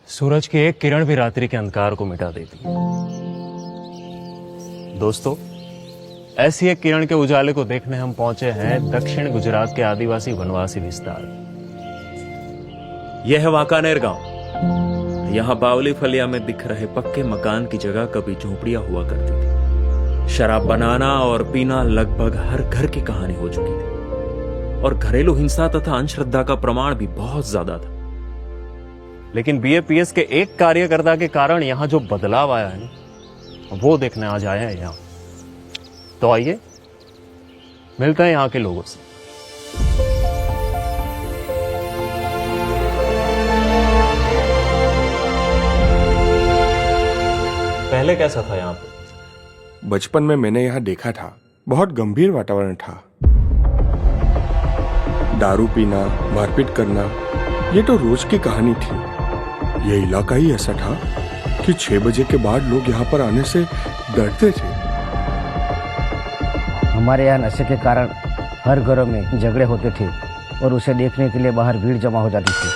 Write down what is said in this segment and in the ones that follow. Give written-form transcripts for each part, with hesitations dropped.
सूरज की एक किरण भी रात्रि के अंधकार को मिटा देती है। दोस्तों, ऐसी एक किरण के उजाले को देखने हम पहुंचे हैं दक्षिण गुजरात के आदिवासी वनवासी विस्तार। यह है वाकानेर गांव। यहाँ बावली फलिया में दिख रहे पक्के मकान की जगह कभी झोपड़ियां हुआ करती थी। शराब बनाना और पीना लगभग हर घर की कहानी हो चुकी थी और घरेलू हिंसा तथा अंधश्रद्धा का प्रमाण भी बहुत ज्यादा था। लेकिन बीएपीएस के एक कार्यकर्ता के कारण यहां जो बदलाव आया है ना, वो देखने आज आए हैं यहां। तो आइए मिलते हैं यहां के लोगों से। पहले कैसा था यहां पे? बचपन में मैंने यहाँ देखा था, बहुत गंभीर वातावरण था। दारू पीना, मारपीट करना, ये तो रोज की कहानी थी। ये इलाका ही ऐसा था कि 6 बजे के बाद लोग यहाँ पर आने से डरते थे। हमारे यहाँ नशे के कारण हर घरों में झगड़े होते थे और उसे देखने के लिए बाहर भीड़ जमा हो जाती थी।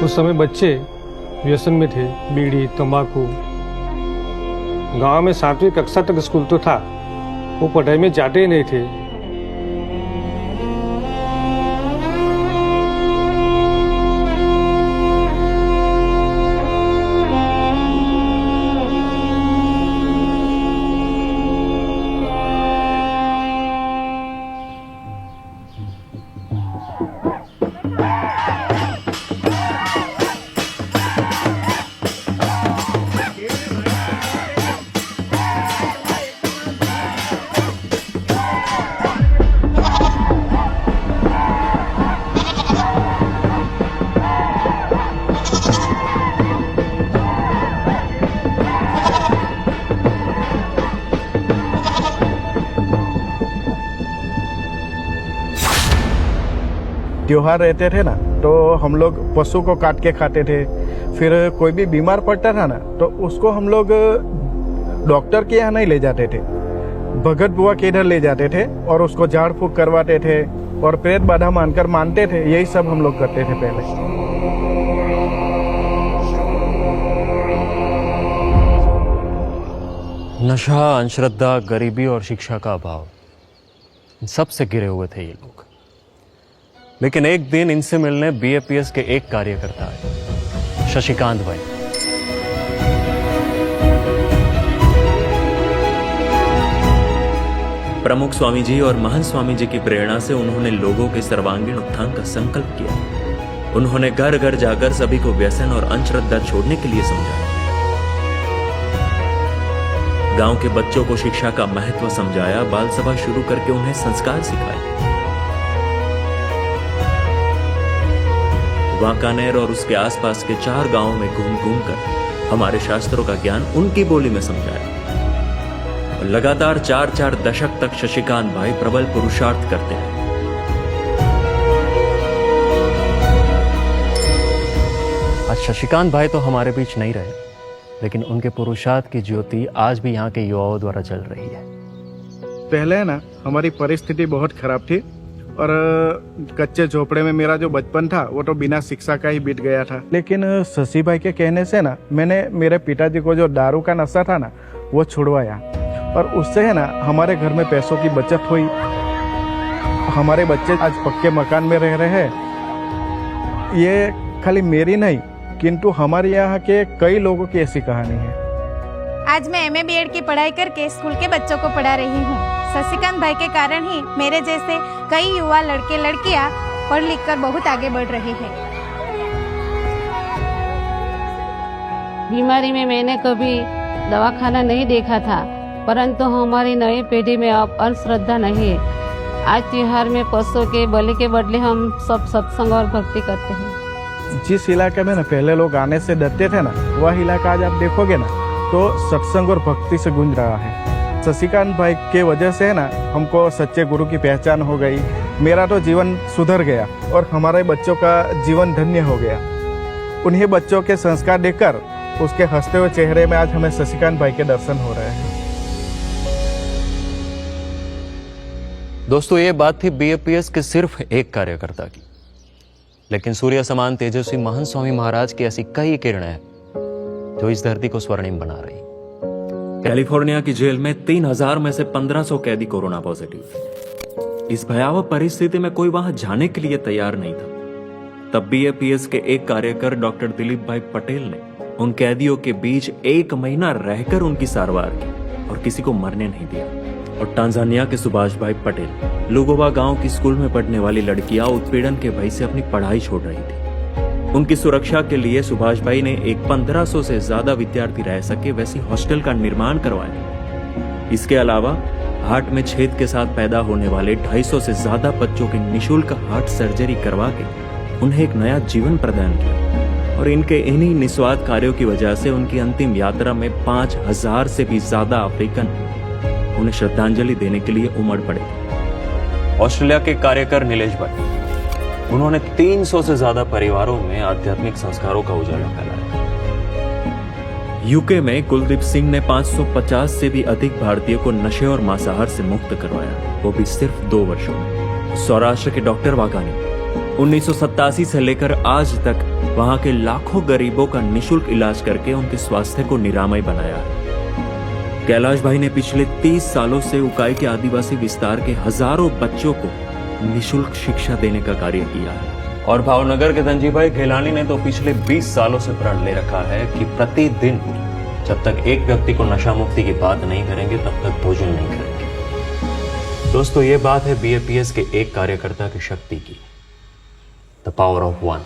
उस समय बच्चे व्यसन में थे, बीड़ी, तंबाकू। गांव में 7वीं कक्षा तक स्कूल तो था, वो पढ़ाई में जाते ही नहीं थे। त्योहार रहते थे ना, तो हम लोग पशु को काट के खाते थे। फिर कोई भी बीमार पड़ता था ना, तो उसको हम लोग डॉक्टर के यहाँ नहीं ले जाते थे, भगत बुआ के इधर ले जाते थे और उसको झाड़ फूक करवाते थे और प्रेत बाधा मानकर मानते थे। यही सब हम लोग करते थे पहले। नशा, अंधश्रद्धा, गरीबी और शिक्षा का अभाव, इन सबसे घिरे हुए थे ये लोग। लेकिन एक दिन इनसे मिलने बीएपीएस के एक कार्यकर्ता आए, शशिकांत भाई। प्रमुख स्वामी जी और महंत स्वामी जी की प्रेरणा से उन्होंने लोगों के सर्वांगीण उत्थान का संकल्प किया। उन्होंने घर घर जाकर सभी को व्यसन और अंधश्रद्धा छोड़ने के लिए समझाया। गांव के बच्चों को शिक्षा का महत्व समझाया, बाल सभा शुरू करके उन्हें संस्कार सिखाए। वाकानेर और उसके आसपास के 4 गांवों में घूम घूम कर हमारे शास्त्रों का ज्ञान उनकी बोली में समझाया। और लगातार 4-4 दशक तक शशिकांत भाई प्रबल पुरुषार्थ करते हैं। आज शशिकांत भाई तो हमारे बीच नहीं रहे, लेकिन उनके पुरुषार्थ की ज्योति आज भी यहाँ के युवाओं द्वारा जल रही है। पहले ना हमारी परिस्थिति बहुत खराब थी और कच्चे झोपड़े में मेरा जो बचपन था वो तो बिना शिक्षा का ही बीत गया था। लेकिन शशि भाई के कहने से ना मैंने मेरे पिताजी को जो दारू का नशा था ना वो छुड़वाया और उससे है ना हमारे घर में पैसों की बचत हुई। हमारे बच्चे आज पक्के मकान में रह रहे हैं। ये खाली मेरी नहीं किंतु हमारे यहाँ के कई लोगों की ऐसी कहानी है। आज मैं एमए बीएड की पढ़ाई करके स्कूल के बच्चों को पढ़ा रही हूँ। शशिकांत भाई के कारण ही मेरे जैसे कई युवा लड़के लड़कियाँ पढ़ लिख कर बहुत आगे बढ़ रहे हैं। बीमारी में मैंने कभी दवाखाना नहीं देखा था, परंतु हमारी नई पीढ़ी में अब अंधश्रद्धा नहीं है। आज त्योहार में पशुओं के बलि के बदले हम सब सत्संग और भक्ति करते हैं। जिस इलाके में ना पहले लोग आने से डरते थे ना, वह इलाका आज आप देखोगे ना तो सत्संग और भक्ति से गूंज रहा है। शशिकांत भाई के वजह से है ना हमको सच्चे गुरु की पहचान हो गई। मेरा तो जीवन सुधर गया और हमारे बच्चों का जीवन धन्य हो गया। उन्हीं बच्चों के संस्कार देखकर उसके हंसते हुए चेहरे में आज हमें शशिकांत भाई के दर्शन हो रहे हैं। दोस्तों, ये बात थी बीएपीएस के सिर्फ एक कार्यकर्ता की, लेकिन सूर्य समान तेजस्वी महंत स्वामी महाराज की ऐसी कई किरणें हैं जो इस धरती को स्वर्णिम बना रही। कैलिफोर्निया की जेल में 3000 में से 1500 कैदी कोरोना पॉजिटिव थे। इस भयावह परिस्थिति में कोई वहां जाने के लिए तैयार नहीं था। तब बीएपीएस के एक कार्यकर डॉक्टर दिलीप भाई पटेल ने उन कैदियों के बीच 1 महीना रहकर उनकी सारवार की और किसी को मरने नहीं दिया। और टांजानिया के सुभाष भाई पटेल लुगोवा गांव की स्कूल में पढ़ने वाली लड़कियां उत्पीड़न के भय से अपनी पढ़ाई छोड़ रही थी। उनकी सुरक्षा के लिए सुभाष भाई ने एक 1500 से ज्यादा विद्यार्थी रह सके वैसी हॉस्टल का निर्माण करवाया। इसके अलावा हार्ट में छेद के साथ पैदा होने वाले 250 से ज्यादा बच्चों की निःशुल्क हार्ट सर्जरी करवा के उन्हें एक नया जीवन प्रदान किया। और इनके इन्हीं निस्वार्थ कार्यों की वजह से उनकी अंतिम यात्रा में 5000 से भी ज्यादा अफ्रीकन उन्हें श्रद्धांजलि देने के लिए उमड़ पड़े। ऑस्ट्रेलिया के कार्यकर नीलेश भाई, उन्होंने 300 से ज्यादा परिवारों में आध्यात्मिक संस्कारों का उजाला फैलाया। यूके में कुलदीप सिंह ने 550 से भी अधिक भारतीयों को नशे और मांसाहार से मुक्त करवाया, वो भी सिर्फ 2 वर्षों में। सौराष्ट्र के डॉक्टर वाकानी 1987 से लेकर आज तक वहां के लाखों गरीबों का निःशुल्क इलाज करके उनके स्वास्थ्य को निरामय बनाया है। कैलाश भाई ने पिछले 30 सालों से उकाई के आदिवासी विस्तार के हजारों बच्चों को निःशुल्क शिक्षा देने का कार्य किया है। और भावनगर के धनजी भाई खेलानी ने तो पिछले 20 सालों से प्रण ले रखा है कि प्रतिदिन जब तक एक व्यक्ति को नशा मुक्ति की बात नहीं करेंगे तब तक भोजन नहीं करेंगे। दोस्तों, ये बात है बीएपीएस के एक कार्यकर्ता की शक्ति की, द पावर ऑफ वन।